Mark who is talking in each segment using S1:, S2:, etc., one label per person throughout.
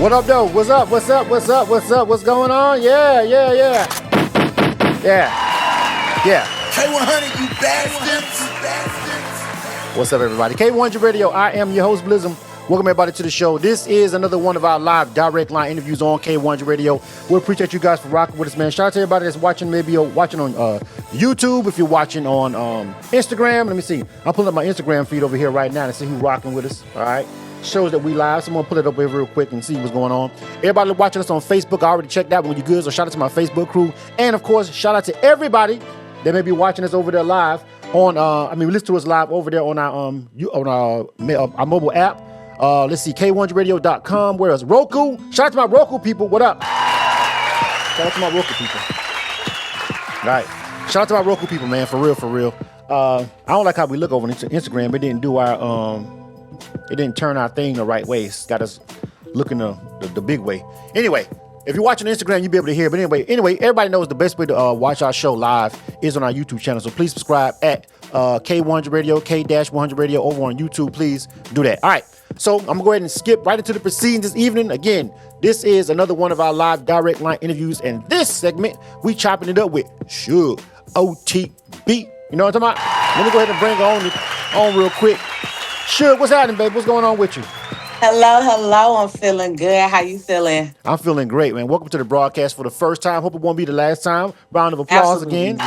S1: What up, though? What's up? What's up? What's up? What's up? What's going on? Yeah.
S2: K100, you bastards.
S1: What's up, everybody? K100 Radio. I am your host, Blizzum. Welcome, everybody, to the show. This is another one of our live direct line interviews on K100 Radio. We appreciate you guys for rocking with us, man. Shout out to everybody that's watching, maybe watching on YouTube. If you're watching on Instagram, let me see. I'm pulling up my Instagram feed over here right now to see who's rocking with us. All right. Shows that we live. So I'm going to pull it up here real quick and see what's going on. Everybody watching us on Facebook, I already checked that one. You good? So shout out to my Facebook crew. And, of course, shout out to everybody that may be watching us over there live on, listen to us live over there on our mobile app. Let's see, K100radio.com. Where else? Roku. Shout out to my Roku people. What up? Shout out to my Roku people. All right. Shout out to my Roku people, man. For real. I don't like how we look over on Instagram. It didn't do our, it didn't turn our thing the right way. It's got us looking the big way. Anyway, if you're watching Instagram, you'll be able to hear. But anyway, everybody knows the best way to watch our show live is on our YouTube channel. So please subscribe at K100 Radio, K-100 Radio over on YouTube. Please do that. All right. So I'm going to go ahead and skip right into the proceedings this evening. Again, this is another one of our live direct line interviews. And this segment, we chopping it up with SUGA OTB. You know what I'm talking about? Let me go ahead and bring her on real quick. SUGA, what's happening, babe? What's going on with you?
S3: Hello. I'm feeling good. How you feeling?
S1: I'm feeling great, man. Welcome to the broadcast for the first time. Hope it won't be the last time. Round of applause. Absolutely. Again.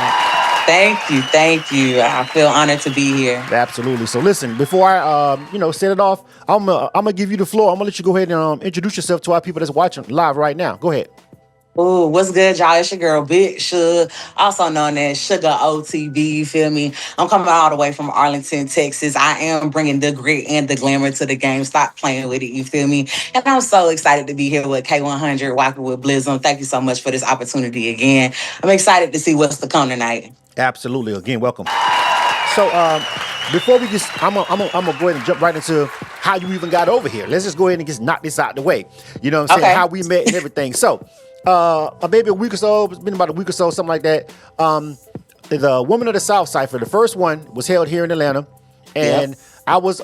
S3: Thank you. I feel honored to be here.
S1: Absolutely. So listen, before I, set it off, I'm gonna give you the floor. I'm gonna let you go ahead and introduce yourself to our people that's watching live right now. Go ahead.
S3: Ooh, what's good, y'all? It's your girl, Big SUGA, also known as SUGA OTB, you feel me? I'm coming all the way from Arlington, Texas. I am bringing the grit and the glamour to the game. Stop playing with it, you feel me? And I'm so excited to be here with K100, walking with Blizzum. Thank you so much for this opportunity again. I'm excited to see what's to come tonight.
S1: Absolutely. Again, welcome. So, before we just, I'm gonna go ahead and jump right into how you even got over here. Let's just go ahead and just knock this out the way. You know what I'm saying?
S3: Okay.
S1: How we met and everything. So, maybe a week or so, it's been about a week or so, something like that. The Women of the South Cipher, the first one was held here in Atlanta. And I was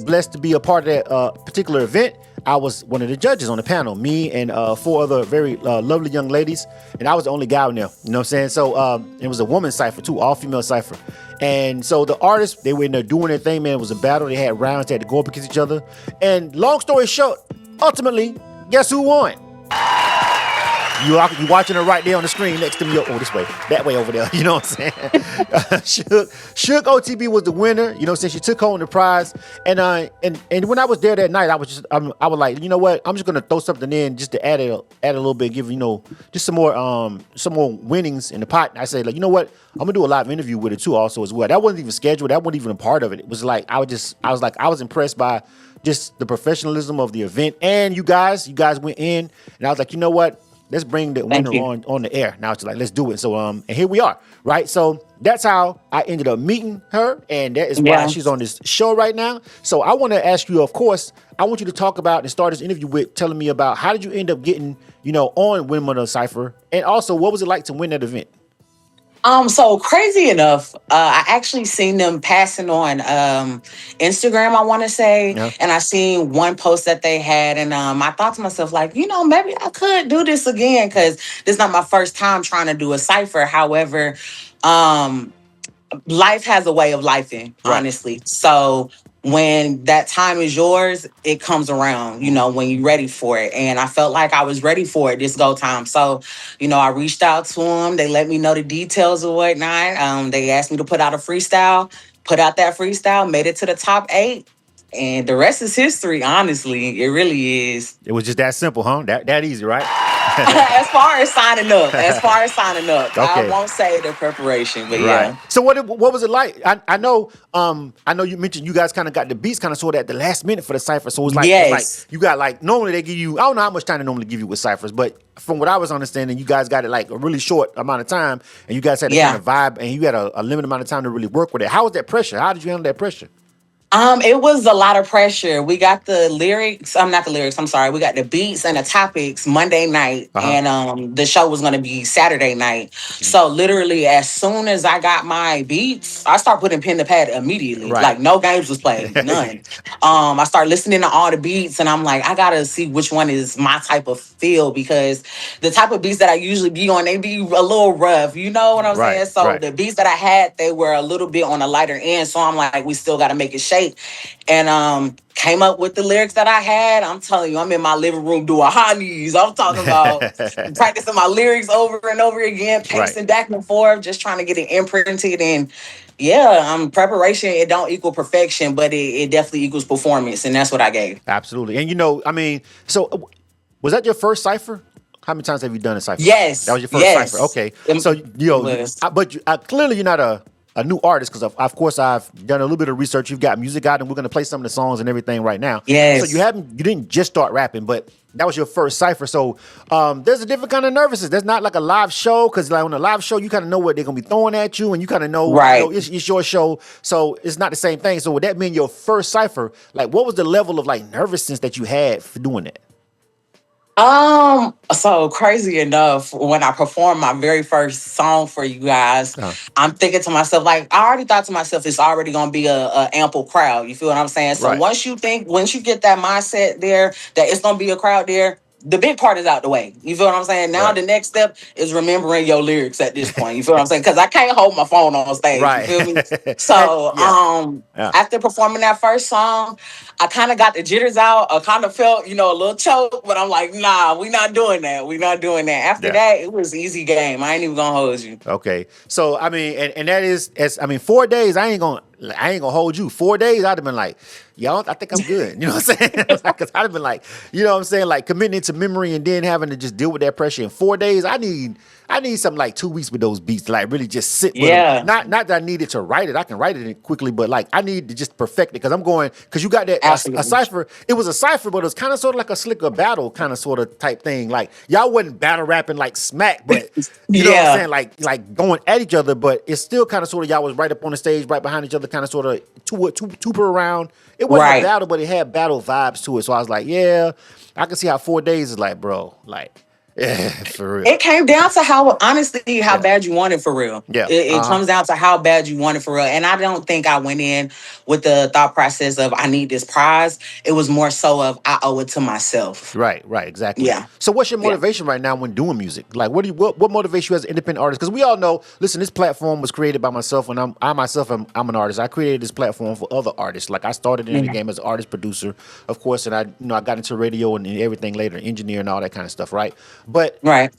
S1: blessed to be a part of that particular event. I was one of the judges on the panel, me and 4 other very lovely young ladies. And I was the only guy in there, you know what I'm saying? So it was a woman cipher too, all female cipher. And so the artists, they were in there doing their thing, man. It was a battle. They had rounds, they had to go up against each other. And long story short, ultimately, guess who won? You watching her right there on the screen next to me. Oh, this way, that way over there. You know what I'm saying? SUGA OTB was the winner. You know what I'm saying? She took home the prize. And when I was there that night, I was like, you know what? I'm just gonna throw something in just to add a little bit, give just some more winnings in the pot. And I said, like, you know what? I'm gonna do a live interview with it too, also as well. That wasn't even scheduled. That wasn't even a part of it. It was like I was impressed by just the professionalism of the event. And you guys went in, and I was like, you know what? Let's bring the winner on the air. Now it's like, let's do it. So, and here we are, right? So that's how I ended up meeting her, and that is why she's on this show right now. So I want to ask you, of course, I want you to talk about and start this interview with telling me about how did you end up getting, on Women of the Cipher, and also what was it like to win that event?
S3: So crazy enough, I actually seen them passing on Instagram, I want to say, and I seen one post that they had, and I thought to myself, like, maybe I could do this again, because this is not my first time trying to do a cipher. However, life has a way of lifing, honestly. So when that time is yours, it comes around, when you're ready for it. And I felt like I was ready for it this go time. So, I reached out to them. They let me know the details and whatnot. They asked me to put out a freestyle, put out that freestyle, made it to the top 8. And the rest is history, honestly. It really is.
S1: It was just that simple, huh? That easy, right?
S3: As far as signing up. Okay. I won't say the preparation, but yeah.
S1: So what was it like? I know you mentioned you guys kind of got the beats kind of sorted at the last minute for the cipher. So it was like, it's like you got like, normally they give you, I don't know how much time they normally give you with ciphers, but from what I was understanding, you guys got it like a really short amount of time, and you guys had to kind of vibe, and you had a limited amount of time to really work with it. How was that pressure? How did you handle that pressure?
S3: It was a lot of pressure. We got the lyrics. I'm not the lyrics. I'm sorry. We got the beats and the topics Monday night,
S1: Uh-huh.
S3: and the show was gonna be Saturday night. So literally, as soon as I got my beats, I start putting pen to pad immediately.
S1: Right.
S3: Like no games was played, none. I start listening to all the beats, and I'm like, I gotta see which one is my type of feel because the type of beats that I usually be on, they be a little rough. You know what I'm
S1: Right.
S3: saying? So
S1: Right.
S3: the beats that I had, they were a little bit on the lighter end. So I'm like, we still got to make it shake, and came up with the lyrics that I had. I'm telling you, I'm in my living room doing honeys. I'm talking about practicing my lyrics over and over again,
S1: Right.
S3: pacing back and forth, just trying to get it imprinted. And yeah, preparation, it don't equal perfection, but it definitely equals performance, and that's what I gave.
S1: Absolutely. And I mean, so was that your first cipher? How many times have you done a cipher? That
S3: Yes,
S1: was your first cipher.
S3: yes.
S1: Okay.
S3: It
S1: So
S3: was.
S1: but clearly you're not a new artist because of course I've done a little bit of research. You've got music out, and we're gonna play some of the songs and everything right now. So
S3: Yes.
S1: you didn't just start rapping, but that was your first cipher. So there's a different kind of nervousness. There's not like a live show because like on a live show you kind of know what they're gonna be throwing at you, and you kind of know
S3: Right.
S1: it's your show. So it's not the same thing. So would that mean your first cipher? Like what was the level of like nervousness that you had for doing that?
S3: So crazy enough, when I performed my very first song for you guys,
S1: Uh,
S3: I'm thinking to myself, like, I already thought to myself, it's already gonna be a ample crowd. You feel what I'm saying? So
S1: right.
S3: once you get that mindset there, that it's gonna be a crowd there, the big part is out the way. You feel what I'm saying? Now
S1: Right.
S3: the next step is remembering your lyrics at this point. You feel what I'm saying? Because I can't hold my phone on stage. You
S1: Right.
S3: feel me?
S1: And
S3: So
S1: yeah. Yeah.
S3: after performing that first song, I kind of got the jitters out. I kind of felt, a little choke, but I'm like, nah, we not doing that. We not doing that. After
S1: Yeah.
S3: that, it was easy game. I ain't even gonna hold you.
S1: Okay. So I mean, and that is as I mean, 4 days. I ain't gonna hold you. 4 days. I'd have been like, yo, I think I'm good. You know what I'm saying? Because I'd have been like, you know what I'm saying, like committing to memory and then having to just deal with that pressure in 4 days. I need something like 2 weeks with those beats, to like really just sit with them.
S3: Yeah,
S1: Not that I needed to write it. I can write it quickly, but like I need to just perfect it because I'm going because you got that a
S3: absolutely.
S1: cipher. It was a cipher, but it was kind of sort of like a slicker battle kind of sort of type thing. Like y'all wasn't battle rapping like smack, but you know what I'm
S3: Yeah,
S1: saying, like going at each other. But it's still kind of sort of y'all was right up on the stage, right behind each other, kind of sort of two per around. It wasn't a
S3: right.
S1: battle, but it had battle vibes to it. So I was like, yeah, I can see how 4 days is like, bro, like, yeah, for real.
S3: It came down to how honestly how
S1: Yeah,
S3: bad you want it for real.
S1: yeah,
S3: It comes down to how bad you want it for real. And I don't think I went in with the thought process of I need this prize. It was more so of I owe it to myself.
S1: right, exactly.
S3: Yeah.
S1: So, what's your
S3: Yeah.
S1: motivation right now when doing music? Like, what motivates you as an independent artist? Because we all know, listen, this platform was created by myself, and I myself am an artist. I created this platform for other artists. Like, I started in the
S3: Yeah.
S1: game as an artist producer, of course, and I got into radio and everything later, engineer and all that kind of stuff, right? But
S3: Right.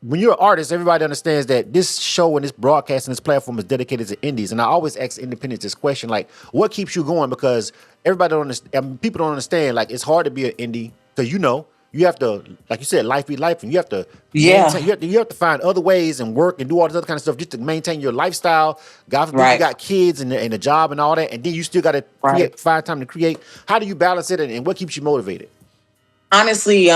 S1: when you're an artist, everybody understands that this show and this broadcast and this platform is dedicated to indies. And I always ask independents this question, like, what keeps you going? Because everybody don't understand, I mean, people don't understand, like, it's hard to be an indie because you have to, like you said, life be life, and you have to
S3: Yeah.
S1: maintain, you have to find other ways and work and do all this other kind of stuff just to maintain your lifestyle. God forbid you
S3: Right.
S1: got kids and a job and all that, and then you still got to
S3: Right.
S1: find time to create. How do you balance it, and what keeps you motivated?
S3: Honestly,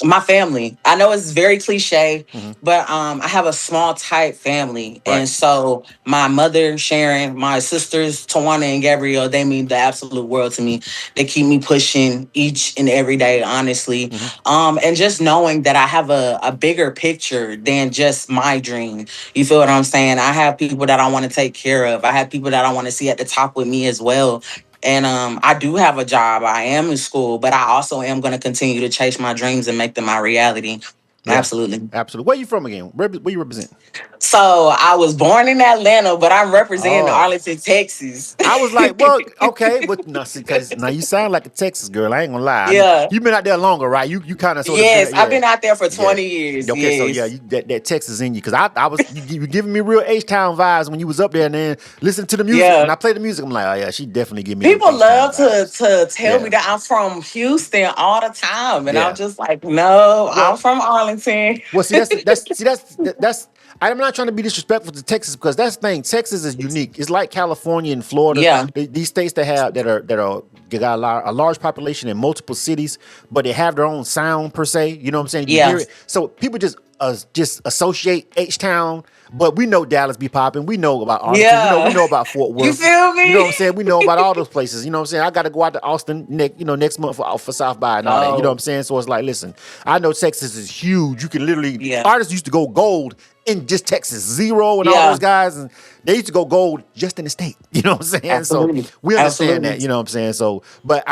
S3: my family. I know it's very cliche,
S1: Hmm.
S3: but I have a small tight family.
S1: Right.
S3: And so my mother, Sharon, my sisters, Tawana and Gabrielle, they mean the absolute world to me. They keep me pushing each and every day, honestly.
S1: Hmm.
S3: And just knowing that I have a bigger picture than just my dream. You feel what I'm saying? I have people that I want to take care of. I have people that I want to see at the top with me as well. And I do have a job. I am in school, but I also am going to continue to chase my dreams and make them my reality.
S1: Yeah,
S3: Absolutely.
S1: absolutely. Where you from again? Where you represent?
S3: So I was born in Atlanta, but I'm representing
S1: Oh,
S3: Arlington, Texas.
S1: I was like, well, okay, but no, see, because now you sound like a Texas girl. I ain't gonna lie. I mean,
S3: Yeah.
S1: you've been out there longer, right? You kind of sort of
S3: Yes, I've
S1: yeah,
S3: been out there for
S1: yeah.
S3: 20 years.
S1: Okay, so yeah,
S3: Yes.
S1: that Texas in you, because I was you giving me real H Town vibes when you was up there, and then listening to the music. When
S3: Yeah.
S1: I play the music, I'm like, oh yeah, she definitely give me them
S3: People
S1: H Town
S3: love to
S1: vibes.
S3: tell me
S1: Yeah,
S3: that I'm from Houston all the time. And I'm
S1: yeah.
S3: just like, no, I'm
S1: Well,
S3: from Arlington.
S1: Well, see, that's I'm not trying to be disrespectful to Texas because that's the thing. Texas is unique. It's like California and Florida.
S3: Yeah.
S1: These states that got a large population in multiple cities, but they have their own sound per se. You know what I'm saying? You hear it. So people just associate H-Town. But we know Dallas be popping. We know about Austin.
S3: Yeah.
S1: We know about Fort Worth.
S3: You feel me?
S1: You know what I'm saying? We know about all those places. You know what I'm saying? I got to go out to Austin next month for South by and all that. You know what I'm saying? So it's like, listen, I know Texas is huge. You can literally, artists used to go gold in just Texas. Zero and all those guys, and they used to go gold just in the state. You know what I'm saying?
S3: Absolutely.
S1: So we understand that. You know what I'm saying? So, but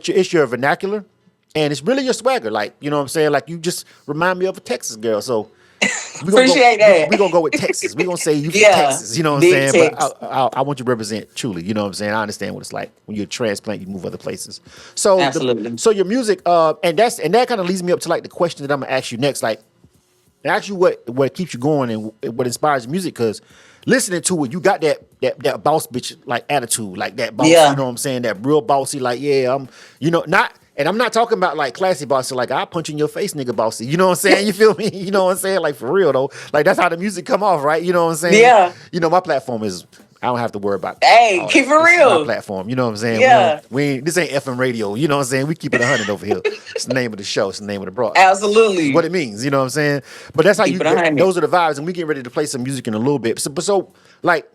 S1: it's your vernacular, and it's really your swagger. Like, you know what I'm saying? Like, you just remind me of a Texas girl. So.
S3: Appreciate that.
S1: We're going to go with Texas. We're going to say you from Texas. You know what I'm saying? But I want you to represent truly. You know what I'm saying? I understand what it's like. When you're a transplant, you move other places. So
S3: absolutely.
S1: So your music, and that kind of leads me up to like the question that I'm going to ask you next. Like, and ask you what keeps you going and what inspires your music. Because listening to it, you got that boss bitch like attitude. Like that boss, you know what I'm saying? That real bossy, like, I'm, not... And I'm not talking about like classy bossy, like I'll punch in your face, nigga bossy. You know what I'm saying? You feel me? You know what I'm saying? Like for real though. Like that's how the music come off, right? You know what I'm saying?
S3: Yeah.
S1: You know, my platform is, I don't have to worry about.
S3: Hey, keep it real.
S1: My platform. You know what I'm saying?
S3: Yeah.
S1: This ain't FM radio. You know what I'm saying? We keep it 100 over here. It's the name of the show. It's the name of the broadcast.
S3: Absolutely.
S1: It's what it means. You know what I'm saying? But that's how those are the vibes. And we getting ready to play some music in a little bit. So like,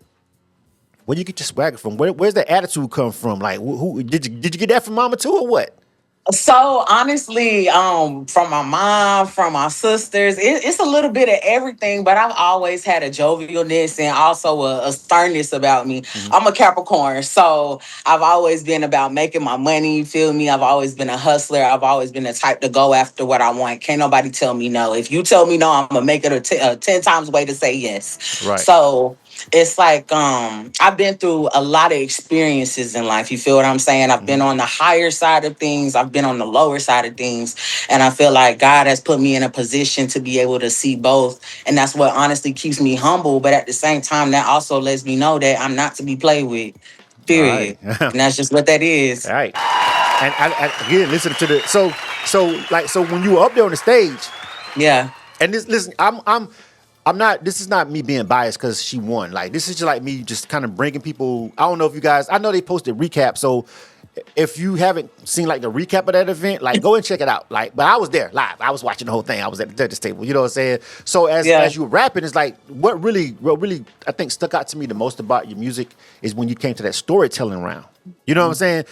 S1: where you get your swagger from? Where's that attitude come from? Like, who did you get that from mama too or what?
S3: So honestly, from my mom, from my sisters, it's a little bit of everything, but I've always had a jovialness and also a sternness about me. Mm-hmm. I'm a Capricorn, so I've always been about making my money, you feel me? I've always been a hustler. I've always been the type to go after what I want. Can't nobody tell me no. If you tell me no, I'm going to make it a 10 times way to say yes.
S1: Right.
S3: So it's like I've been through a lot of experiences in life. You feel what I'm saying? I've been on the higher side of things. I've been on the lower side of things. And I feel like God has put me in a position to be able to see both. And that's what honestly keeps me humble. But at the same time, that also lets me know that I'm not to be played with. Period. Right. And that's just what that is.
S1: All right. And I again, listen to the so when you were up there on the stage.
S3: Yeah.
S1: And listen, I'm not, this is not me being biased because she won. Like, this is just like me just kind of bringing people, I don't know if you guys, I know they posted recap, so if you haven't seen like the recap of that event, like go and check it out. Like, but I was there live. I was watching the whole thing. I was at the judges table. You know what I'm saying? So as you were rapping, it's like what really I think stuck out to me the most about your music is when you came to that storytelling round. You know what I'm saying?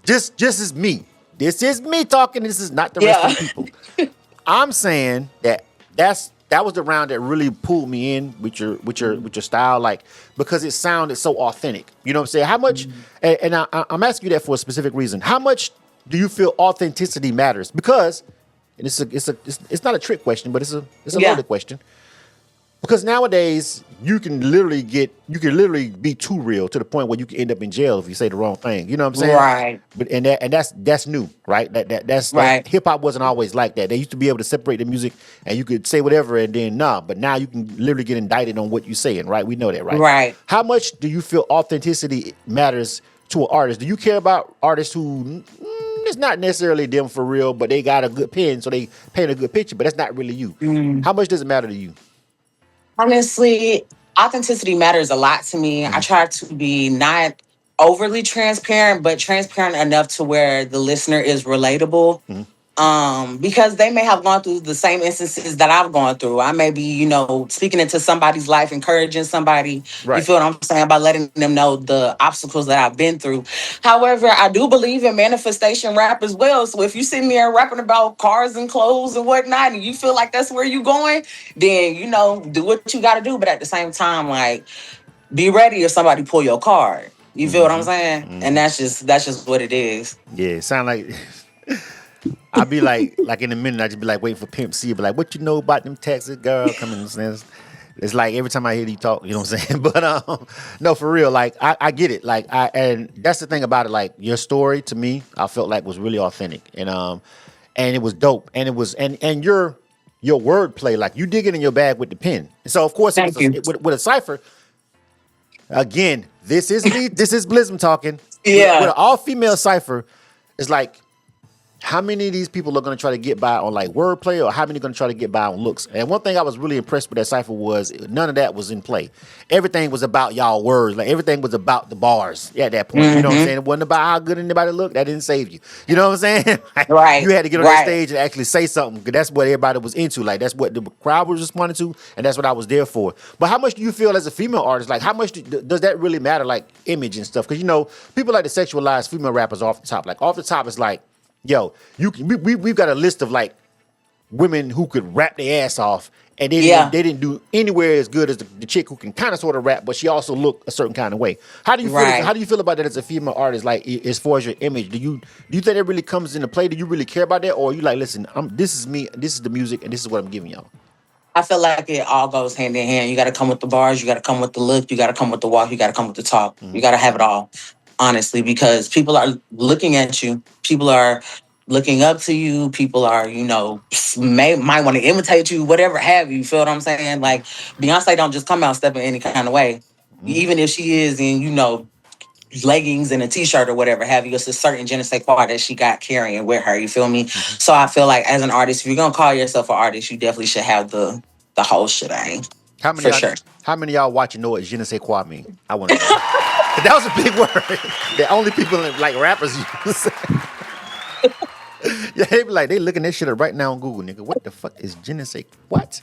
S1: Just as me. This is me talking. This is not the rest of the people. I'm saying that was the round that really pulled me in with your style, like because it sounded so authentic. You know what I'm saying? How much? And I'm asking you that for a specific reason. How much do you feel authenticity matters? Because and it's not a trick question, but it's a loaded question. Because nowadays you can literally be too real to the point where you can end up in jail if you say the wrong thing. You know what I'm saying?
S3: Right.
S1: But that's new, right? That's
S3: right.
S1: Hip hop wasn't always like that. They used to be able to separate the music and you could say whatever and then but now you can literally get indicted on what you're saying, right? We know that, right?
S3: Right.
S1: How much do you feel authenticity matters to an artist? Do you care about artists who it's not necessarily them for real, but they got a good pen, so they paint a good picture, but that's not really you? How much does it matter to you?
S3: Honestly, authenticity matters a lot to me. I try to be not overly transparent, but transparent enough to where the listener is relatable. Because they may have gone through the same instances that I've gone through. I may be, speaking into somebody's life, encouraging somebody. Right. You feel what I'm saying? By letting them know the obstacles that I've been through. However, I do believe in manifestation rap as well. So if you sit there rapping about cars and clothes and whatnot, and you feel like that's where you're going, then, do what you got to do. But at the same time, like, be ready if somebody pull your card. You feel what I'm saying? And that's just what it is.
S1: Yeah, it sound like... I'll be like in a minute, I just be like waiting for Pimp C, be like, what you know about them Texas girls coming? It's like every time I hear you talk, you know what I'm saying? But no, for real, like I get it. Like and that's the thing about it. Like your story to me, I felt like was really authentic, and it was dope, and it was and your wordplay, like you dig it in your bag with the pen. And so of course, with a cipher. Again, this is me. This is Blizzum talking.
S3: Yeah,
S1: with an all-female cipher, it's like. how many of these people are going to try to get by on like wordplay, or how many are going to try to get by on looks? And one thing I was really impressed with that cipher was none of that was in play. Everything was about y'all words. Like everything was about the bars at that point. You know what I'm saying? It wasn't about how good anybody looked. That didn't save you. You know what I'm saying? Like,
S3: Right.
S1: you had to get on that stage and actually say something, because that's what everybody was into. Like that's what the crowd was responding to, and that's what I was there for. But how much do you feel as a female artist? Like how much does that really matter? Like image and stuff? Because you know people like to sexualize female rappers off the top. Like off the top, it's like, yo, we've got a list of like women who could rap their ass off, and they didn't do anywhere as good as the chick who can kind of sort of rap, but she also look a certain kind of way. How do you feel? How do you feel about that as a female artist? Like as far as your image, do you think that really comes into play? Do you really care about that, or are you like, listen, this is me, this is the music, and this is what I'm giving y'all?
S3: I feel like it all goes hand in hand. You got to come with the bars, you got to come with the look, you got to come with the walk, you got to come with the talk. You got to have it all, honestly, because people are looking at you. People are looking up to you. People are, might want to imitate you, whatever have you. Feel what I'm saying? Like Beyonce don't just come out stepping any kind of way. Even if she is in, leggings and a t-shirt or whatever have you, it's a certain je ne sais quoi that she got carrying with her. You feel me? So I feel like as an artist, if you're gonna call yourself an artist, you definitely should have the whole shebang.
S1: How many of y'all watching know what je ne sais quoi mean? I want to know. That was a big word that only people like rappers use. Yeah, they be like, they looking that shit up right now on Google, nigga. What the fuck is je ne sais what?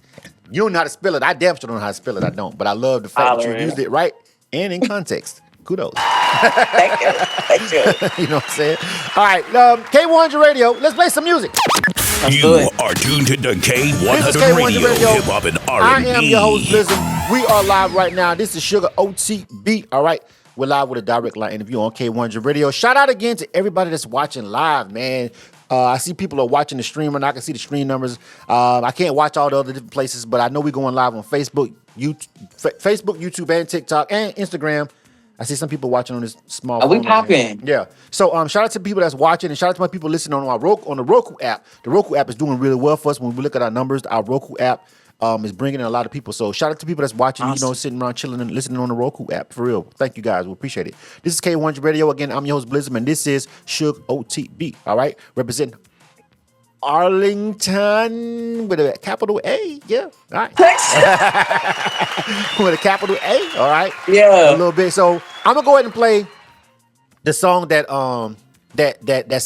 S1: You don't know how to spell it. I damn sure don't know how to spell it. I don't. But I love the fact that you used it right and in context. Kudos.
S3: Thank you.
S1: You know what I'm saying? All right, K100 Radio. Let's play some music.
S2: You are tuned to K100
S1: This is K100 Radio.
S2: Hip Hop and R&B.
S1: I am your host, Blizzum. We are live right now. This is SUGA OTB. All right. We're live with a direct line interview on K100 Radio. Shout out again to everybody that's watching live, man. I see people are watching the stream, and I can see the stream numbers. I can't watch all the other different places, but I know we're going live on Facebook, YouTube, and TikTok, and Instagram. I see some people watching on this small phone.
S3: We popping.
S1: Yeah. So shout out to people that's watching, and shout out to my people listening on the Roku app. The Roku app is doing really well for us. When we look at our numbers, our Roku app is bringing in a lot of people. So shout out to people that's watching,
S3: awesome.
S1: Sitting around chilling and listening on the Roku app. For real. Thank you guys. We appreciate it. This is K100 Radio. Again, I'm your host, Blizzum, and this is SUGA OTB. All right. Representing Arlington with a capital A. Yeah. All right. With a capital A. All right.
S3: Yeah.
S1: A little bit. So I'm going to go ahead and play the song that's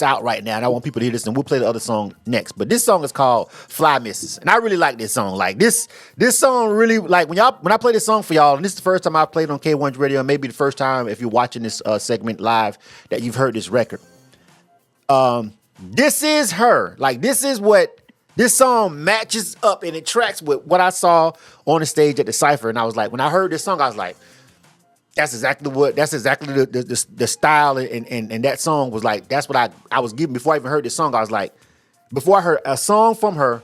S1: out right now, and I want people to hear this, and we'll play the other song next. But this song is called Fly Misses, and I really like this song. Like this song really, like when I play this song for y'all, and this is the first time I've played on K100 Radio, and maybe the first time if you're watching this segment live that you've heard this record. This is her. Like this is what this song matches up, and it tracks with what I saw on the stage at the Cypher. And I was like, when I heard this song, I was like, that's exactly the style, and that song was like, that's what I was giving before I even heard this song. I was like, before I heard a song from her,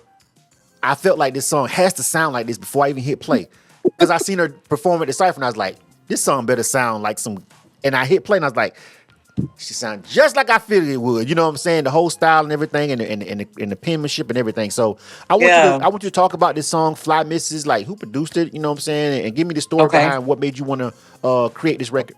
S1: I felt like this song has to sound like this before I even hit play. Because I seen her perform at the Cypher, and I was like, this song better sound like some, and I hit play, and I was like, she sounds just like I figured it would. You know what I'm saying? The whole style and everything, and the penmanship and everything. So I want you to talk about this song, Fly Misses, like who produced it, you know what I'm saying? And give me the story behind what made you want to create this record.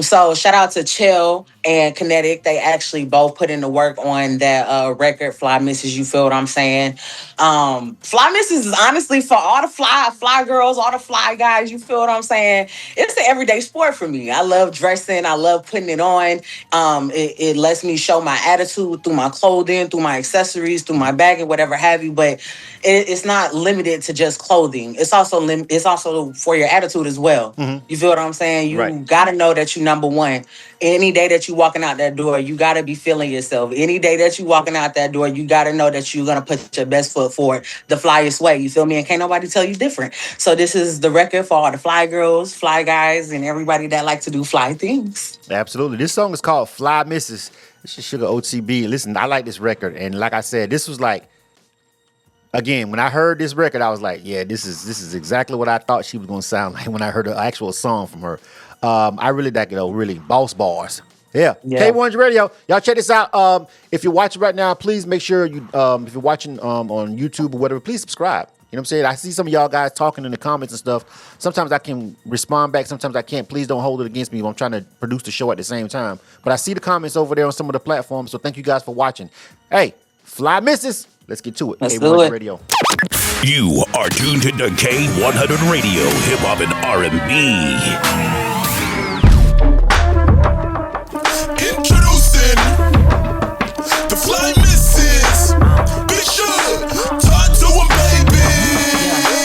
S3: So shout out to Chill and Kinetic. They actually both put in the work on that record, Fly Misses. You feel what I'm saying? Fly Misses is honestly for all the fly girls, all the fly guys. You feel what I'm saying? It's an everyday sport for me. I love dressing. I love putting it on. It lets me show my attitude through my clothing, through my accessories, through my bag, and whatever have you. But it's not limited to just clothing. It's also for your attitude as well. Mm-hmm. You feel what I'm saying? You gotta know that you number one. Any day that you walking out that door, you gotta be feeling yourself. Any day that you walking out that door, you gotta know that you're gonna put your best foot forward the flyest way. You feel me? And can't nobody tell you different. So this is the record for all the fly girls, fly guys, and everybody that like to do fly things.
S1: Absolutely. This song is called Fly Misses. This is SUGA OTB. Listen, I like this record, and like I said, this was like, again, when I heard this record, I was like, yeah, this is exactly what I thought she was gonna sound like when I heard the actual song from her. I really like it, really boss bars. Yeah. K100 Radio. Y'all check this out. If you're watching right now, please make sure you, if you're watching on YouTube or whatever, please subscribe. You know what I'm saying? I see some of y'all guys talking in the comments and stuff. Sometimes I can respond back. Sometimes I can't. Please don't hold it against me. I'm trying to produce the show at the same time. But I see the comments over there on some of the platforms. So thank you guys for watching. Hey, fly misses. Let's get to it.
S3: Let's do it.
S1: Radio.
S2: You are tuned to the K100 Radio, Hip Hop and R&B.
S4: Introducing the Fly Misses. Big Sugar, talk to him, baby.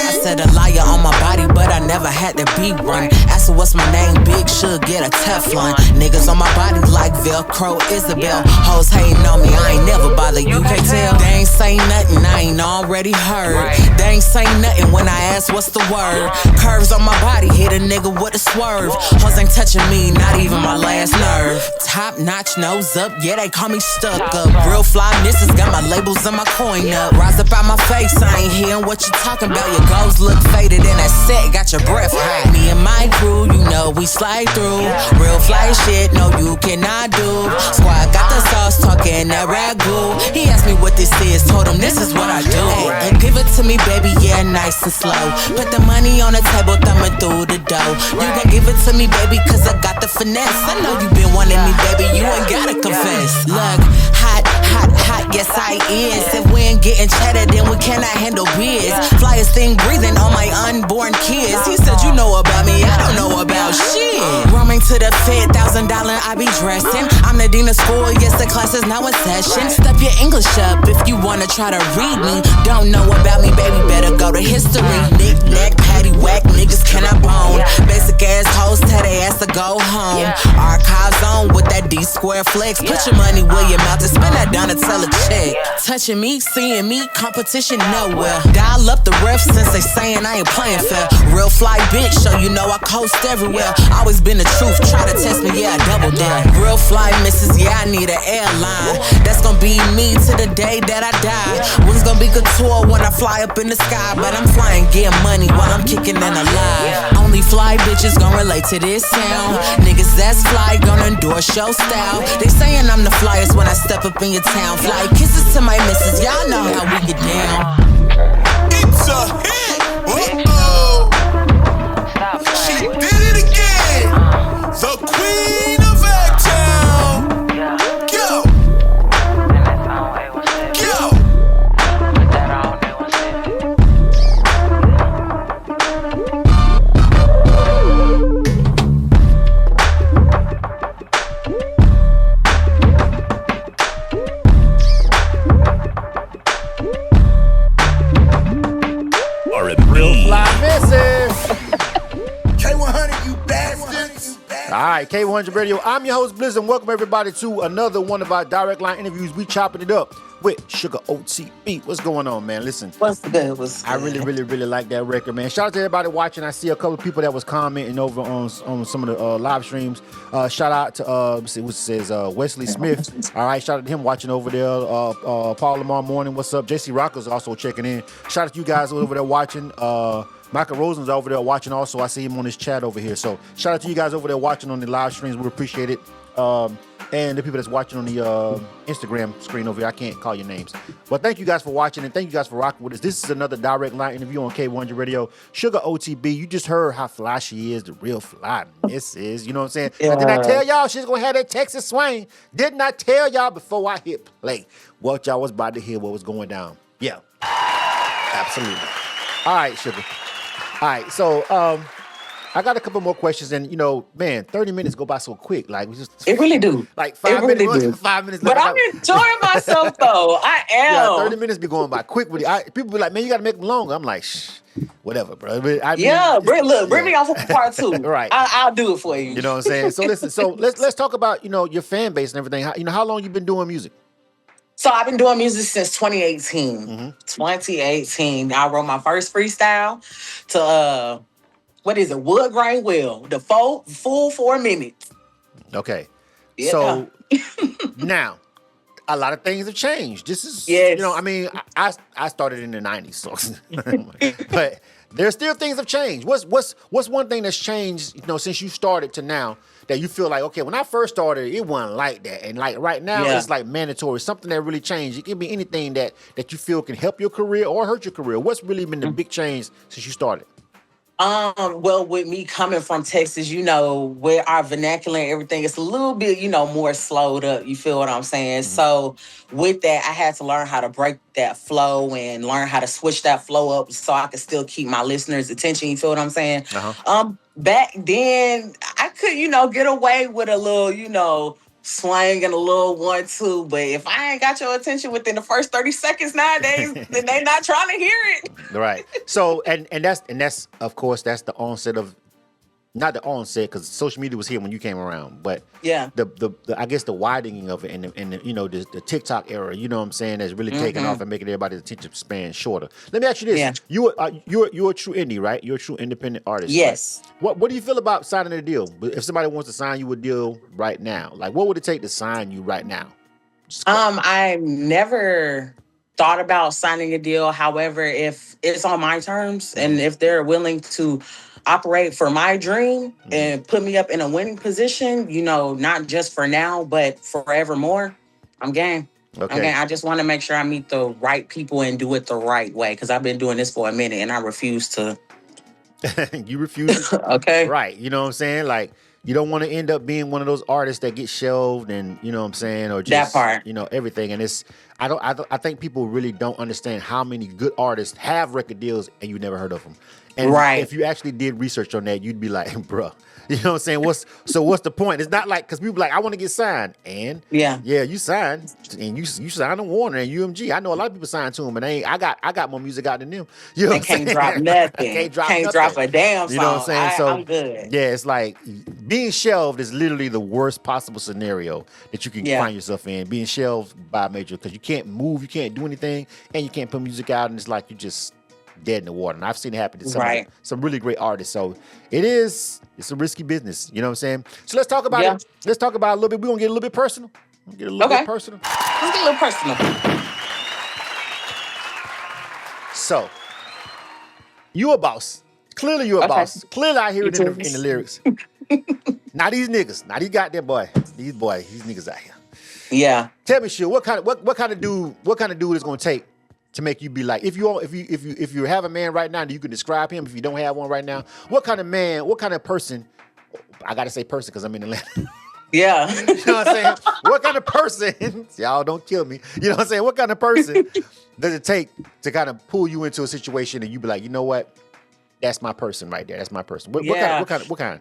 S5: I said a liar on my body, but I never had to be one. Asked her what's my name, Big Sugar, get a Teflon. Niggas on my body like Velcro, Isabel. Hoes hating on me, I ain't never bother, you can't tell. They ain't say nothing, I ain't already heard. They ain't say nothing when I ask what's the word. Curves on my body, hit a nigga with a swerve. Hoes ain't touching me, not even my last nerve. Top notch, nose up, yeah, they call me stuck up. Real fly misses, got my labels and my coin up. Rise up out my face, I ain't hearing what you talking about. Your goals look faded in that set, got your breath high. Me and my crew, you know we slide through. Real fly shit, no you cannot do. Squad got the sauce, talking that ragu. He asked me what this is, told him this is what I do. And give it to me, baby, yeah, nice and slow. Put the money on the table, thumbing through the dough. You gon' give it to me, baby, cause I got the finesse. I know you been wanting me, baby, you ain't gotta confess. Look, hot, hot, hot, yes I is. If we ain't getting cheddar, then we cannot handle biz. Flyest thing breathing on my unborn kids. He said you know about me, I don't know about shit. Roaming to the Fed, $1,000 I be dressing. I'm the dean of school, yes the class is now in session. Step your English up if you wanna try to read me. Don't know about me, baby, better go to history. Knick knack, patty whack, niggas cannot bone. Basic ass hoes tell they ass to go home. Archives on with that D square flex. Put your money where your mouth is, spend that down and tell a check. Touching me, seeing me, competition nowhere. Dial up the refs since they saying I ain't playing fair. Real fly bitch, so you know I coast everywhere. Always been the truth, try to test me, yeah, I double dare. Real fly misses, yeah, I need an airline. That's gonna be me to the day that I die. Wings gonna be couture when I fly up in the sky. But I'm flying, getting money while I'm kicking and alive. Only fly bitches gon' relate to this sound. Niggas that's fly gon' endorse your style. They saying I'm the flyest when I step up in your town. Fly kisses to my missus, y'all know how we get down.
S4: It's a hit. Uh-oh. She did it again. The queen of Agtown. Go. Go. K100, you bastards.
S1: All right, K100 Radio. I'm your host, Blizz, and welcome everybody to another one of our direct line interviews. We chopping it up with SUGA OTB. What's going on, man? Listen.
S3: What's good? What's good?
S1: I really like that record, man. Shout out to everybody watching. I see a couple of people that was commenting over on some of the live streams. Shout out to let's see what it says, Wesley Smith. All right, shout out to him watching over there. Paul Lamar Morning, what's up? JC Rocker's also checking in. Shout out to you guys over there watching. Michael Rosen's over there watching also. I see him on his chat over here. So shout out to you guys over there watching on the live streams. We appreciate it. And the people that's watching on the Instagram screen over here. I can't call your names. But thank you guys for watching and thank you guys for rocking with us. This is another direct line interview on K100 Radio. SUGA OTB, you just heard how fly she is, the real fly miss is. You know what I'm saying?
S3: Yeah.
S1: Did I tell y'all she's going to have that Texas swing? Didn't I tell y'all before I hit play? What y'all was about to hear what was going down. Yeah, absolutely. All right, SUGA. All right, so I got a couple more questions, and 30 minutes go by so quick. Like we just
S3: It really do.
S1: like 5
S3: It really
S1: minutes,
S3: do.
S1: 5 minutes.
S3: But I'm enjoying myself though. I am.
S1: Yeah, 30 minutes be going by quick with it. People be like, man, you got to make them longer. I'm like, whatever, bro. Bring
S3: me off of part two.
S1: Right.
S3: I'll do it for you.
S1: You know what I'm saying? So listen, let's talk about your fan base and everything. How long you been doing music?
S3: So I've been doing music since 2018.
S1: Mm-hmm.
S3: 2018. I wrote my first freestyle to Wood Grain Wheel. The full 4 minutes.
S1: Okay.
S3: Yeah.
S1: So now a lot of things have changed. This is
S3: yes.
S1: I started in the 90s, so but There's still things have changed. What's one thing that's changed, since you started to now that you feel like, okay, when I first started, it wasn't like that. And like right now, it's like mandatory, something that really changed. It can be anything that you feel can help your career or hurt your career. What's really been the big change since you started?
S3: Well, with me coming from Texas, with our vernacular and everything, it's a little bit, more slowed up. You feel what I'm saying? So with that, I had to learn how to break that flow and learn how to switch that flow up so I could still keep my listeners' attention. You feel what I'm saying? Back then, I could, get away with a little, swing and a little 1-2, but if I ain't got your attention within the first 30 seconds nowadays, then they not trying to hear it.
S1: Right. So and that's of course that's the onset of, not the onset because social media was here when you came around, but the I guess the widening of it and the TikTok era, you know what I'm saying, that's really taking off and making everybody's attention span shorter. Let me ask you this: you're a true indie, right? You're a true independent artist.
S3: Yes.
S1: Right? What do you feel about signing a deal? If somebody wants to sign you a deal right now, like what would it take to sign you right now?
S3: I never thought about signing a deal. However, if it's on my terms and if they're willing to operate for my dream and put me up in a winning position, not just for now, but forevermore, I'm game. Okay. I'm game. I just want to make sure I meet the right people and do it the right way because I've been doing this for a minute and I refuse to.
S1: You refuse?
S3: Okay.
S1: Right. You know what I'm saying? Like, you don't want to end up being one of those artists that get shelved and, you know what I'm saying? Or just,
S3: that part.
S1: Everything. And I think people really don't understand how many good artists have record deals and you never heard of them. And if you actually did research on that, you'd be like, bruh, you know what I'm saying? What's the point? It's not like, because people like, I want to get signed. And you signed and you signed on Warner and UMG. I know a lot of people signed to them, and I got more music out than them. You know what I'm saying?
S3: Drop nothing. Can't drop a damn song.
S1: You know what I'm saying?
S3: I'm good.
S1: Yeah, it's like being shelved is literally the worst possible scenario that you can find yourself in. Being shelved by a major, because you can't move, you can't do anything, and you can't put music out, and it's like you just dead in the water. And I've seen it happen to some really great artists. So it's a risky business. You know what I'm saying? So let's talk about it. Let's talk about it a little bit. We're going to get a little bit personal. Let's get a little bit personal. So, you a boss. Clearly you a boss. Clearly I hear it in the lyrics. Now these niggas. Now these goddamn these niggas out here.
S3: Yeah.
S1: Tell me, shit, what kind of dude is going to take to make you be like, if you have a man right now, you can describe him. If you don't have one right now, what kind of man, what kind of person? I gotta say person because I'm in Atlanta.
S3: Yeah.
S1: You know what I'm saying? What kind of person? Y'all don't kill me. You know what I'm saying? What kind of person does it take to kind of pull you into a situation and you be like, you know what? That's my person right there. That's my person. What kind?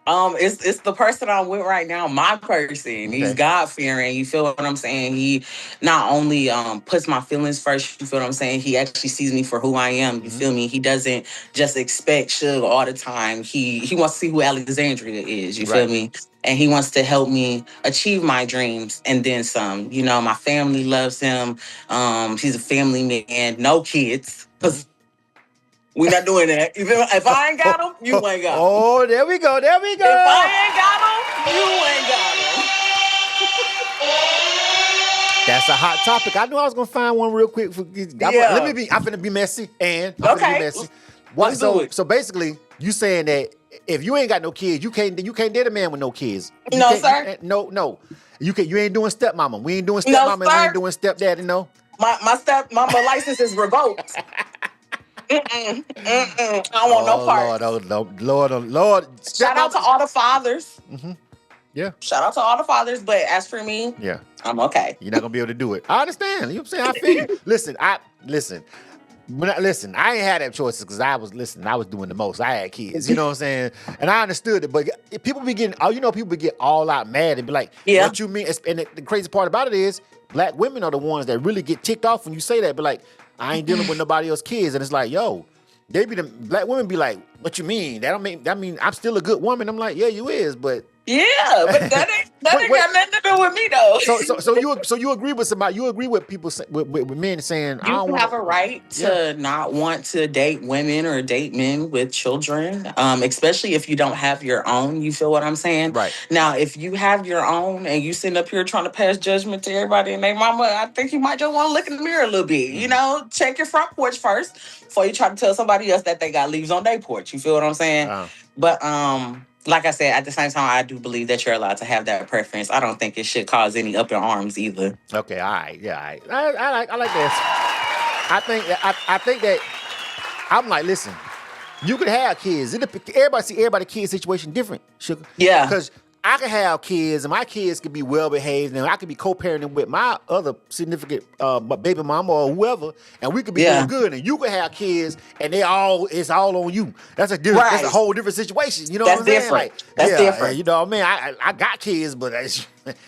S3: It's the person I'm with right now, my person. Okay. He's God-fearing. You feel what I'm saying? He not only puts my feelings first, you feel what I'm saying? He actually sees me for who I am. You feel me? He doesn't just expect Suge all the time. He wants to see who Alexandria is. You feel me? And he wants to help me achieve my dreams and then some. My family loves him. He's a family man, no kids. Because we're not doing that. If I ain't got them, you ain't got them.
S1: Oh, there we go. If
S3: I ain't got them, you ain't got them.
S1: That's a hot topic. I knew I was gonna find one real quick. I'm finna be messy, and I'm finna be messy.
S3: Let's do it.
S1: So basically, you saying that if you ain't got no kids, you can't date a man with no kids.
S3: No, sir.
S1: No. You ain't doing stepmama. We ain't doing stepmama. No, we ain't doing stepdaddy. No.
S3: My stepmama license is revoked. I don't want no part.
S1: Lord.
S3: Shout out to all the fathers.
S1: Mm-hmm. Yeah.
S3: Shout out to all the fathers, but as for me, I'm okay.
S1: You're not gonna be able to do it. I understand. You know what I'm saying? I feel you. Listen. I ain't had that choices because I was doing the most. I had kids, you know what I'm saying? And I understood it, but people be getting all out mad and be like, what you mean? And the crazy part about it is black women are the ones that really get ticked off when you say that, but like, I ain't dealing with nobody else's kids. And it's like, yo, black women be like, what you mean? That mean I'm still a good woman. I'm like, yeah, you is, but
S3: yeah, but that ain't That ain't got nothing to do with me though.
S1: So you agree with somebody? You agree with people with men saying I don't
S3: You
S1: want
S3: have a right to not want to date women or date men with children, especially if you don't have your own. You feel what I'm saying?
S1: Right.
S3: Now, if you have your own and you sitting up here trying to pass judgment to everybody and their mama, I think you might just want to look in the mirror a little bit. You know, check your front porch first before you try to tell somebody else that they got leaves on their porch. You feel what I'm saying? But like I said, at the same time, I do believe that you're allowed to have that preference. I don't think it should cause any up in arms either.
S1: Okay, all right, yeah, all right. I like this. I think that I'm like, listen, you could have kids. Everybody kids situation different, sugar.
S3: Yeah.
S1: Because I could have kids, and my kids could be well behaved, and I could be co-parenting with my other significant baby mama or whoever, and we could be doing good. And you could have kids, and it's all on you. That's a different. That's a whole different situation. You know what I'm saying? Like,
S3: that's different.
S1: You know what I mean? I got kids, but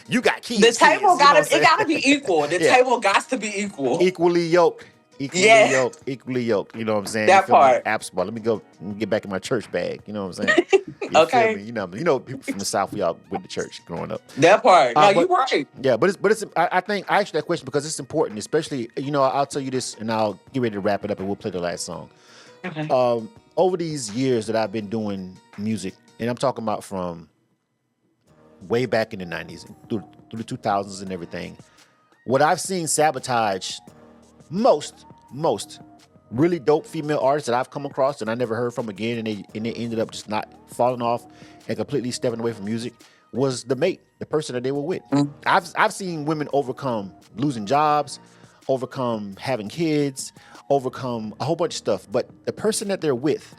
S1: you got kids.
S3: The table gotta be equal. The table got to be equal.
S1: Equally yoked. Equally yoked. You know what I'm saying?
S3: That part.
S1: Let me get back in my church bag. You know what I'm saying?
S3: Okay.
S1: You know, people from the South, we all went to church growing up.
S3: That part. No, you're right.
S1: Yeah, but it's. I think I asked you that question because it's important, especially. You know, I'll tell you this, and I'll get ready to wrap it up, and we'll play the last song.
S3: Okay.
S1: Over these years that I've been doing music, and I'm talking about from way back in the 90s through the 2000s and everything, what I've seen sabotage most really dope female artists that I've come across and I never heard from again, and they ended up just not falling off and completely stepping away from music was the mate, the person that they were with. I've seen women overcome losing jobs, overcome having kids, overcome a whole bunch of stuff, but the person that they're with,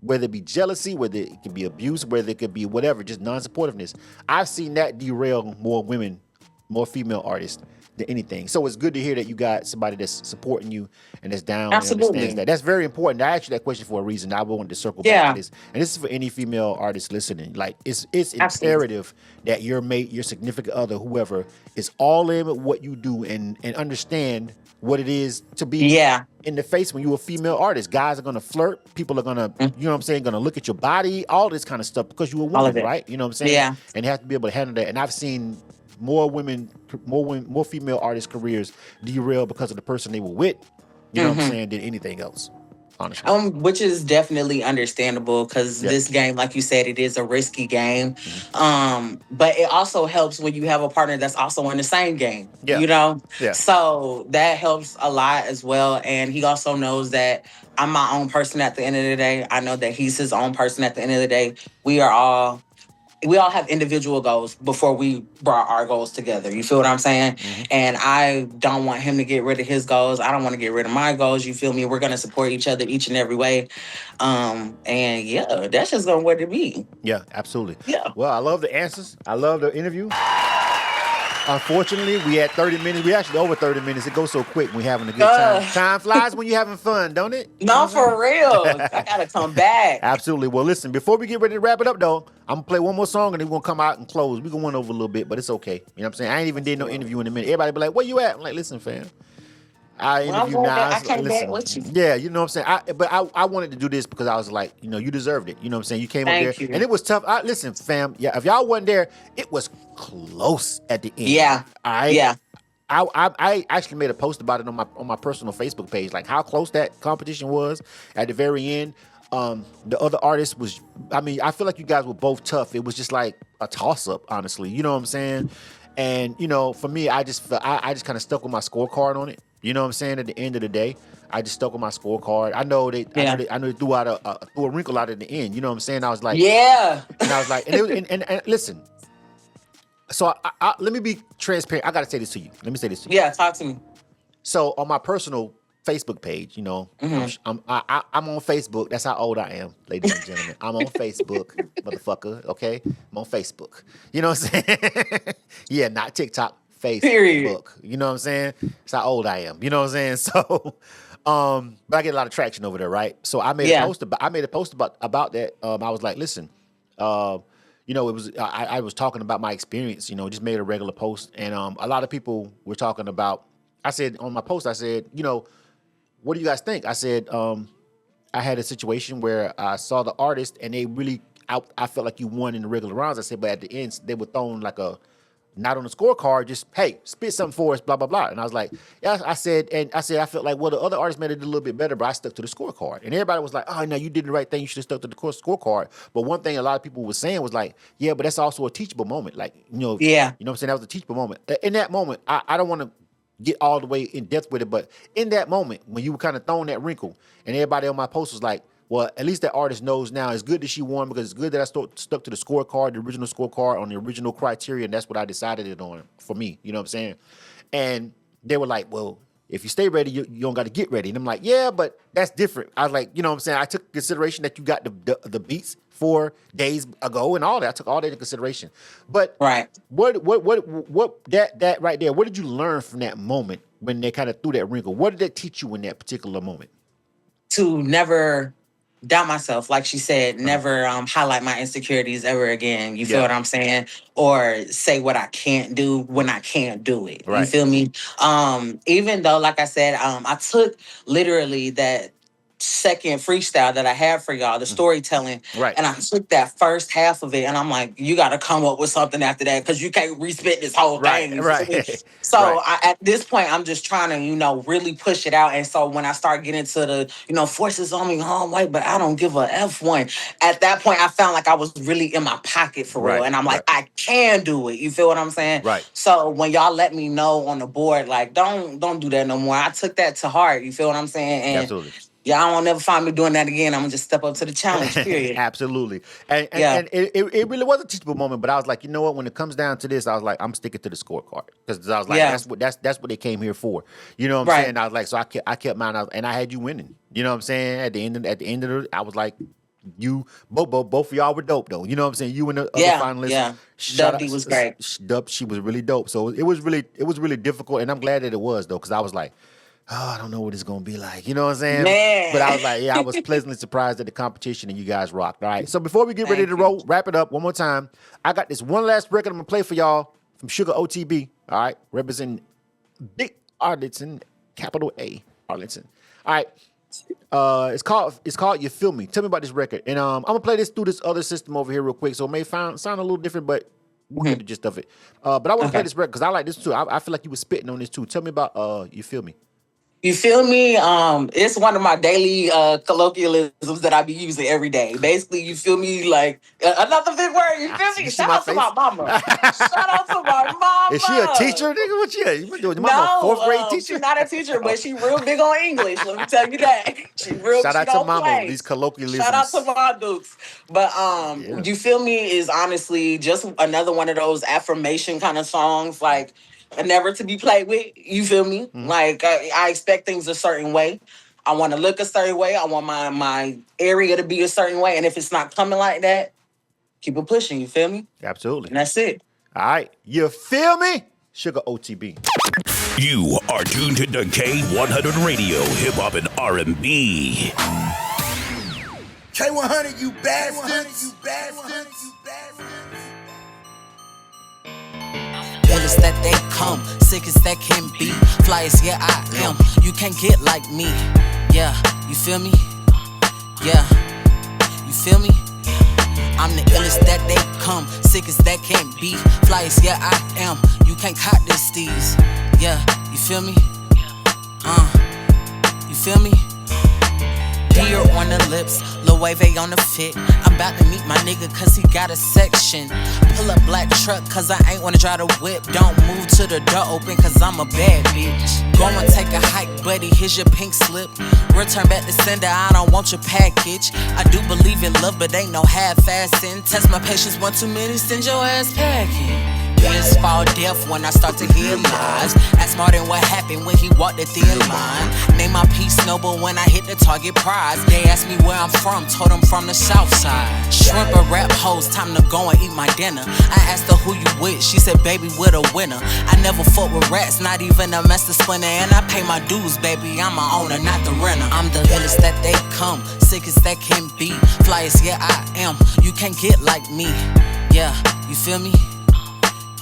S1: whether it be jealousy, whether it could be abuse, whether it could be whatever, just non-supportiveness, I've seen that derail more women, more female artists than anything. So it's good to hear that you got somebody that's supporting you and that's down and understands that. That's very important. I asked you that question for a reason. I wanted to circle back to this. And this is for any female artist listening. Like, it's imperative that your mate, your significant other, whoever, is all in with what you do and understand what it is to be in the face when you're a female artist. Guys are going to flirt. People are going to, you know what I'm saying, going to look at your body, all this kind of stuff because you're a woman, right? You know what I'm saying?
S3: Yeah.
S1: And you have to be able to handle that. And I've seen more female artists' careers derail because of the person they were with, you know what I'm saying, than anything else, honestly.
S3: Which is definitely understandable because this game, like you said, it is a risky game. But it also helps when you have a partner that's also in the same game, you know? Yeah. So that helps a lot as well. And he also knows that I'm my own person at the end of the day. I know that he's his own person at the end of the day. We all have individual goals before we brought our goals together. You feel what I'm saying? And I don't want him to get rid of his goals. I don't want to get rid of my goals. You feel me? We're going to support each other each and every way. And yeah, that's just going to be.
S1: Yeah, absolutely.
S3: Yeah.
S1: Well, I love the answers. I love the interview. Unfortunately, we had 30 minutes. We actually over 30 minutes. It goes so quick when we're having a good time. Time flies when you're having fun, don't it?
S3: No, for real. I got to come back.
S1: Absolutely. Well, listen, before we get ready to wrap it up, though, I'm going to play one more song and then we're going to come out and close. We're going to run over a little bit, but it's okay. You know what I'm saying? I ain't even did no interview in a minute. Everybody be like, where you at? I'm like, listen, fam. I interview now.
S3: I can't back with you.
S1: Yeah, you know what I'm saying? But I wanted to do this because I was like, you know, you deserved it. You know what I'm saying? You came up there. And it was tough. Listen, fam, if y'all wasn't there, it was close at the end.
S3: Yeah.
S1: All right?
S3: Yeah.
S1: I actually made a post about it on my personal Facebook page, like how close that competition was at the very end. The other artist was, I feel like you guys were both tough. It was just like a toss-up, honestly. You know what I'm saying? And, you know, for me, I just kind of stuck with my scorecard on it. You know what I'm saying? At the end of the day, I just stuck with my scorecard. I know they threw a wrinkle out at the end. You know what I'm saying? I was like,
S3: yeah.
S1: And I was like, and listen. So let me be transparent. I got to say this to you. Let me say this to you.
S3: Yeah, talk to me. So
S1: on my personal Facebook page, you know, I'm on Facebook. That's how old I am, ladies and gentlemen. I'm on Facebook, motherfucker. Okay, I'm on Facebook. You know what I'm saying? Yeah, not TikTok. Facebook.
S3: Period.
S1: You know what I'm saying? That's how old I am. You know what I'm saying? So, but I get a lot of traction over there, right? So I made a post about that. I was like, listen, you know, it was I was talking about my experience. You know, just made a regular post, and a lot of people were talking about. I said on my post, I said, you know, what do you guys think? I said, I had a situation where I saw the artist, and they really, I felt like you won in the regular rounds. I said, but at the end, they were throwing like a, not on the scorecard, just, hey, spit something for us, blah, blah, blah. And I was like, yeah, I said, I felt like, well, the other artists made it a little bit better, but I stuck to the scorecard. And everybody was like, oh, no, you did the right thing. You should have stuck to the scorecard. But one thing a lot of people were saying was like, yeah, but that's also a teachable moment. Like,
S3: Yeah.
S1: You know what I'm saying? That was a teachable moment. In that moment, I don't want to get all the way in depth with it, but in that moment, when you were kind of throwing that wrinkle, and everybody on my post was like, well, at least that artist knows now. It's good that she won because it's good that I stuck to the scorecard, the original scorecard on the original criteria, and that's what I decided it on for me. You know what I'm saying? And they were like, well, if you stay ready, you don't got to get ready. And I'm like, yeah, but that's different. I was like, you know what I'm saying? I took consideration that you got the beats 4 days ago and all that. I took all that into consideration. But
S3: Right.
S1: what that right there, what did you learn from that moment when they kind of threw that wrinkle? What did that teach you in that particular moment?
S3: To never doubt myself, like she said, never highlight my insecurities ever again. You feel what I'm saying? Or say what I can't do when I can't do it.
S1: Right.
S3: You feel me? Even though, like I said, I took literally that second freestyle that I had for y'all, the storytelling,
S1: Right.
S3: and I took that first half of it, and I'm like, you got to come up with something after that because you can't respit this whole thing. You feel me? So
S1: Right.
S3: at this point, I'm just trying to, really push it out. And so when I start getting to the, forces on me, oh, wait, but I don't give a F1. At that point, I found like I was really in my pocket for real.
S1: Right,
S3: And I'm like, I can do it. You feel what I'm saying?
S1: Right.
S3: So when y'all let me know on the board, like, don't do that no more. I took that to heart. You feel what I'm saying? And
S1: Absolutely.
S3: y'all won't never find me doing that again. I'm going to just step up to the challenge, period.
S1: Absolutely. And it really was a teachable moment, but I was like, you know what? When it comes down to this, I was like, I'm sticking to the scorecard because I was like, that's what they came here for. You know what I'm saying? I was like, so I kept mine, and I had you winning. You know what I'm saying? At the end of it, I was like, you both of y'all were dope though. You know what I'm saying? You and the other finalists.
S3: Yeah. Dub was great.
S1: Dub, she was really dope. So it was really difficult, and I'm glad that it was though, because I was like, oh, I don't know what it's gonna be like. You know what I'm saying?
S3: Man.
S1: But I was like, I was pleasantly surprised at the competition, and you guys rocked. All right. So before we get ready to wrap it up one more time, I got this one last record I'm gonna play for y'all from SUGA OTB. All right, representing Big Arlington, capital A, Arlington. All right. It's called You Feel Me. Tell me about this record. And I'm gonna play this through this other system over here real quick. So it may sound a little different, but we'll get the gist of it. But I want to play this record because I like this too. I feel like you were spitting on this too. Tell me about You Feel Me.
S3: You feel me? It's one of my daily colloquialisms that I be using every day. Basically, you feel me? Like another big word. You feel me? Shout out to my mama. Shout out to my mama.
S1: Is she a teacher, nigga? What you? You been doing? Your mama a fourth grade teacher?
S3: She's not a teacher, but she real big on English. Let me tell you that. She real.
S1: Shout out to mama.
S3: Play.
S1: These colloquialisms.
S3: Shout out to my dukes. But You Feel Me is honestly just another one of those affirmation kind of songs, like. Never to be played with, you feel me? Mm-hmm. Like, I expect things a certain way. I want to look a certain way. I want my area to be a certain way. And if it's not coming like that, keep it pushing, you feel me?
S1: Absolutely.
S3: And that's it.
S1: All right. You feel me? SUGA OTB.
S2: You are tuned to K100 Radio, Hip Hop and R&B.
S4: K100, you bastards. You bastards. You bastards.
S5: Illest that they come, sick as that can be. Flyest, yeah, I am. You can't get like me. Yeah, you feel me? Yeah, you feel me? I'm the illest that they come, sick as that can be. Flyest, yeah, I am. You can't cop this steez. Yeah, you feel me? You feel me? Deer on the lips, Lil Wavy on the fit. I'm about to meet my nigga cause he got a section. Pull up black truck cause I ain't wanna drive the whip. Don't move to the door open cause I'm a bad bitch. Go and take a hike, buddy, here's your pink slip. Return back to sender, I don't want your package. I do believe in love but ain't no half-assing. Test my patience 1 too many, send your ass packing. Ears fall deaf when I start to hear lies. Ask Martin what happened when he walked the thin line. Name my piece noble when I hit the target prize. They asked me where I'm from, told them from the south side. Shrimp or rap hoes, time to go and eat my dinner. I asked her who you with, she said baby with a winner. I never fuck with rats, not even a master splinter. And I pay my dues, baby, I'm my owner, not the renter. I'm the illest that they come, sick as that can be. Flyest, yeah I am, you can't get like me. Yeah, you feel me?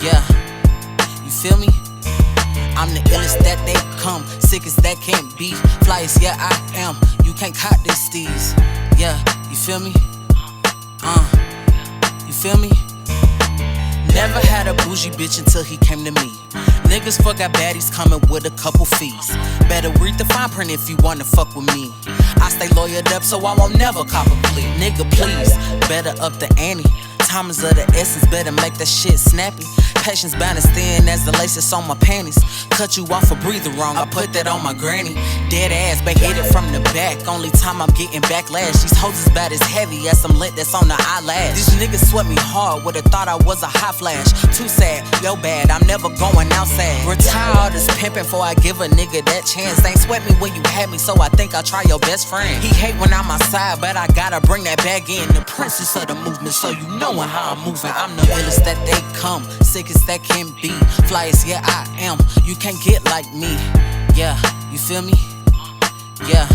S5: Yeah, you feel me? I'm the illest that they come, sick as that can't be. Flyest, yeah I am, you can't cop this steez. Yeah, you feel me? feel me? Never had a bougie bitch until he came to me. Niggas forgot baddies coming with a couple fees. Better read the fine print if you wanna fuck with me. I stay lawyered up so I won't never cop a plea. Nigga, please, better up the ante. Time is of the essence, better make that shit snappy. Patience bound as thin as the laces on my panties. Cut you off a breather wrong, I put that on my granny. Dead ass, but hit it from the back. Only time I'm getting backlash. These hoes is about as heavy as some lint that's on the eyelash. These niggas sweat me hard, would've thought I was a hot flash. Too sad, yo bad, I'm never going outside. Retire all this pimping before I give a nigga that chance. Ain't sweat me when you had me, so I think I'll try your best friend. He hate when I'm outside, but I gotta bring that back in. The princess of the movement, so you knowin' how I'm moving. I'm the illest that they come, sickest that can be. Flyest, yeah, I am. You can't get like me. Yeah, you feel me? Yeah,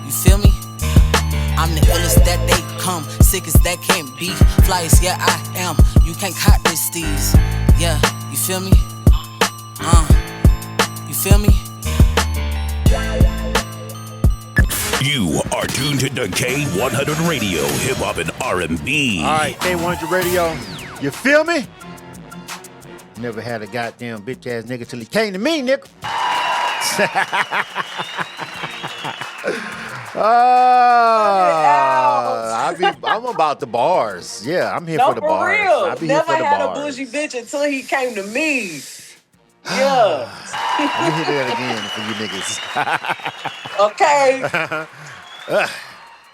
S5: you feel me? I'm the illest that they come, sickest that can be. Flyest, yeah, I am. You can't cop this steez. Yeah, you feel me? You feel me?
S2: You are tuned to the K100 Radio, hip hop and R&B.
S1: All right, K100 Radio. You feel me? Never had a goddamn bitch ass nigga till he came to me, nigga. I'm about the bars. Yeah, I'm here for the bars.
S3: Real.
S1: I be
S3: Never
S1: here for the
S3: had
S1: bars.
S3: a bougie bitch until he came to me. Yeah.
S1: Let me hit that again for you niggas.
S3: Okay.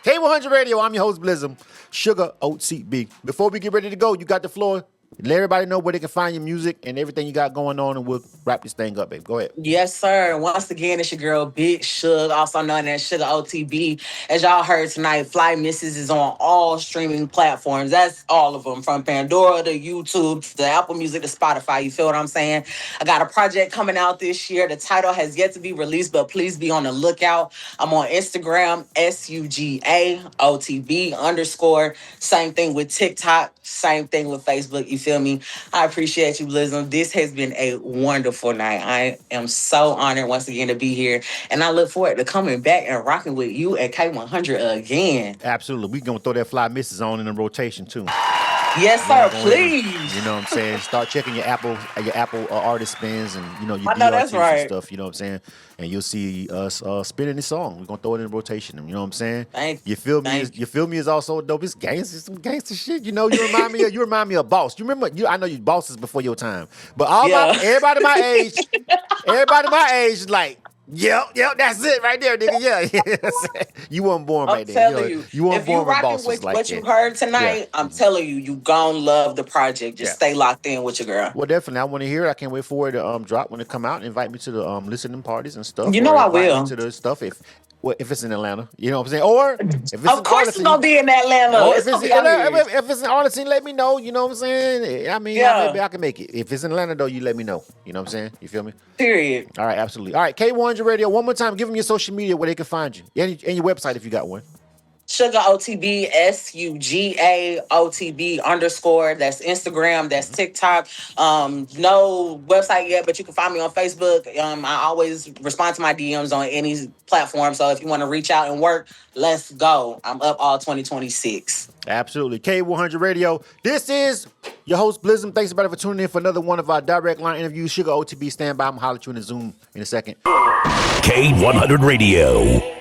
S1: K100 Radio, I'm your host, Blizzum, SUGA OTB. Before we get ready to go, you got the floor. Let everybody know where they can find your music and everything you got going on, and we'll wrap this thing up, babe. Go ahead.
S3: Yes, sir. Once again, it's your girl, Big Suge, also known as SUGA OTB. As y'all heard tonight, Fly Misses is on all streaming platforms. That's all of them, from Pandora to YouTube to Apple Music to Spotify. You feel what I'm saying? I got a project coming out this year. The title has yet to be released, but please be on the lookout. I'm on Instagram, SUGA OTB _. Same thing with TikTok. Same thing with Facebook. You feel me? I appreciate you, Blizzum. This has been a wonderful night. I am so honored once again to be here, and I look forward to coming back and rocking with you at K100 again.
S1: Absolutely. We're going to throw that Fly Misses on in the rotation, too.
S3: Yes, sir. Please.
S1: You know what I'm saying? Start checking your Apple artist spins and your
S3: I know that's
S1: DRTs
S3: right.
S1: and stuff. You know what I'm saying? And you'll see us spinning this song. We're gonna throw it in rotation. You know what I'm saying?
S3: Thank
S1: you. Feel me? You feel me? Is also dope. It's gangster, some gangster shit. You know, you remind me of Boss. You remember? I know you bosses before your time, but everybody my age is like. Yep, that's it right there, nigga. Yeah. You weren't born right there.
S3: I'm telling
S1: you weren't born with bosses
S3: with
S1: like
S3: what
S1: that.
S3: you heard tonight,
S1: Yeah.
S3: I'm telling you gonna love the project. Just stay locked in with your girl.
S1: Well, definitely. I want to hear it. I can't wait for it to drop when it come out and invite me to the listening parties and stuff.
S3: You know I
S1: invite
S3: will.
S1: me to the stuff if it's in Atlanta. You know what I'm saying? Or if it's
S3: of course it's gonna be in Atlanta.
S1: Or
S3: It's
S1: if
S3: gonna be out here.
S1: if it's in Arlington, let me know. You know what I'm saying? I mean, maybe I can make it. If it's in Atlanta, though, you let me know. You know what I'm saying? You feel me?
S3: Period.
S1: All right, absolutely. All right, K100 Radio. One more time, give them your social media where they can find you and your website if you got one.
S3: SUGA OTB, SUGA OTB _. That's Instagram. That's TikTok. No website yet, but you can find me on Facebook. I always respond to my DMs on any platform. So if you want to reach out and work, let's go. I'm up all 2026.
S1: Absolutely. K100 Radio. This is your host, Blizzum. Thanks, everybody, for tuning in for another one of our direct line interviews. SUGA OTB, stand by. I'm going to holler at you in the Zoom in a second.
S2: K100 Radio.